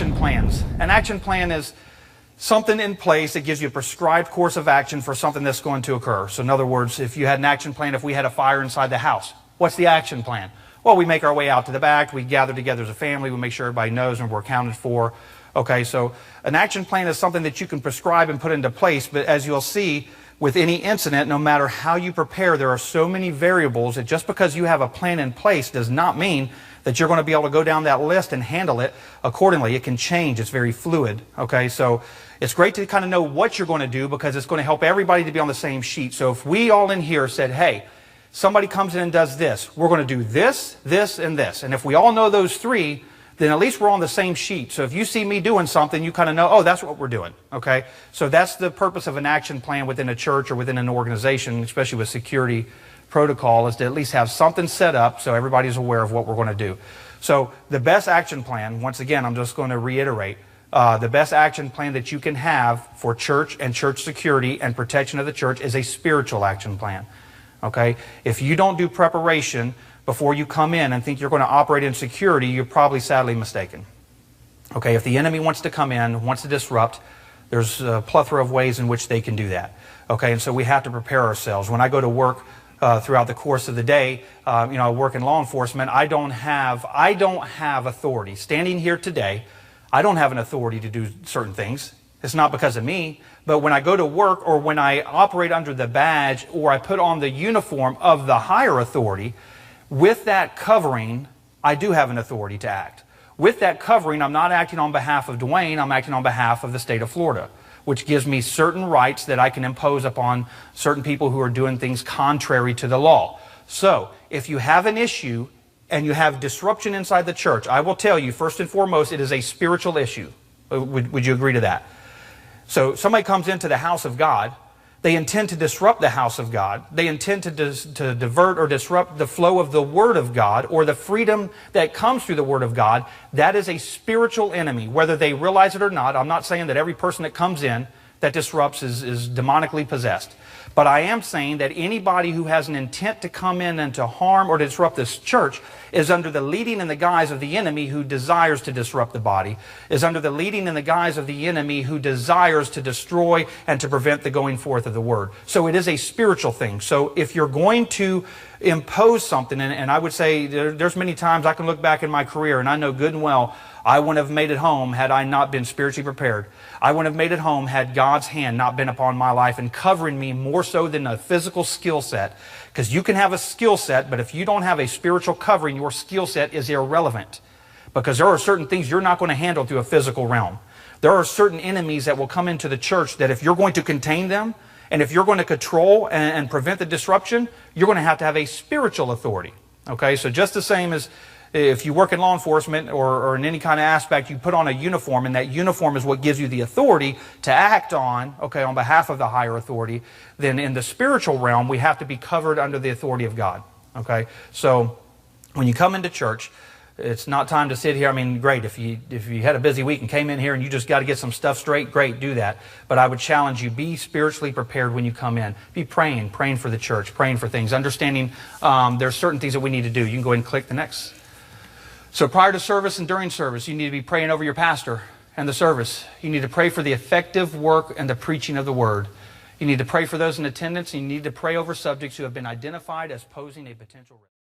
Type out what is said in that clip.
action plans. An action plan is something in place that gives you a prescribed course of action for something that's going to occur. So in other words, if you had an action plan, if we had a fire inside the house, what's the action plan? Well, we make our way out to the back, we gather together as a family, we make sure everybody knows and we're accounted for. Okay, so an action plan is something that you can prescribe and put into place, but as you'll see, with any incident, no matter how you prepare, there are so many variables that just because you have a plan in place does not mean that you're going to be able to go down that list and handle it accordingly. It can change. It's very fluid. Okay, so it's great to kind of know what you're going to do because it's going to help everybody to be on the same sheet. So if we all in here said, hey, somebody comes in and does this, we're going to do this, this, and this. And if we all know those three, then at least we're on the same sheet. So if you see me doing something, you kind of know, oh, that's what we're doing. Okay? So that's the purpose of an action plan within a church or within an organization, especially with security protocol, is to at least have something set up so everybody's aware of what we're going to do. So the best action plan, once again, I'm just going to reiterate, the best action plan that you can have for church and church security and protection of the church is a spiritual action plan. Okay? If you don't do preparation before you come in and think you're going to operate in security, you're probably sadly mistaken. Okay, if the enemy wants to come in, wants to disrupt, there's a plethora of ways in which they can do that. Okay, and so we have to prepare ourselves. When I go to work throughout the course of the day, I work in law enforcement, I don't have authority. Standing here today, I don't have an authority to do certain things. It's not because of me, but when I go to work or when I operate under the badge or I put on the uniform of the higher authority, with that covering, I do have an authority to act. With that covering, I'm not acting on behalf of Dwayne, I'm acting on behalf of the state of Florida, which gives me certain rights that I can impose upon certain people who are doing things contrary to the law. So, if you have an issue and you have disruption inside the church, I will tell you, first and foremost, it is a spiritual issue. Would you agree to that? So, somebody comes into the house of God, they intend to disrupt the house of God. They intend to divert or disrupt the flow of the Word of God or the freedom that comes through the Word of God. That is a spiritual enemy, whether they realize it or not. I'm not saying that every person that comes in that disrupts is demonically possessed. But I am saying that anybody who has an intent to come in and to harm or disrupt this church is under the leading and the guise of the enemy who desires to disrupt the body, is under the leading and the guise of the enemy who desires to destroy and to prevent the going forth of the word. So it is a spiritual thing. So if you're going to impose something, and I would say there's many times I can look back in my career and I know good and well I wouldn't have made it home had I not been spiritually prepared. I wouldn't have made it home had God's hand not been upon my life and covering me more so than a physical skill set. Because you can have a skill set, but if you don't have a spiritual covering, your skill set is irrelevant. Because there are certain things you're not going to handle through a physical realm. There are certain enemies that will come into the church that if you're going to contain them, and if you're going to control and prevent the disruption, you're going to have a spiritual authority. Okay, so just the same as if you work in law enforcement or in any kind of aspect, you put on a uniform, and that uniform is what gives you the authority to act on, okay, on behalf of the higher authority. Then in the spiritual realm, we have to be covered under the authority of God. Okay, so when you come into church, it's not time to sit here. I mean, great, if you had a busy week and came in here and you just got to get some stuff straight, great, do that. But I would challenge you, be spiritually prepared when you come in. Be praying for the church, praying for things, understanding there's certain things that we need to do. You can go ahead and click the next. So prior to service and during service, you need to be praying over your pastor and the service. You need to pray for the effective work and the preaching of the word. You need to pray for those in attendance, and you need to pray over subjects who have been identified as posing a potential risk.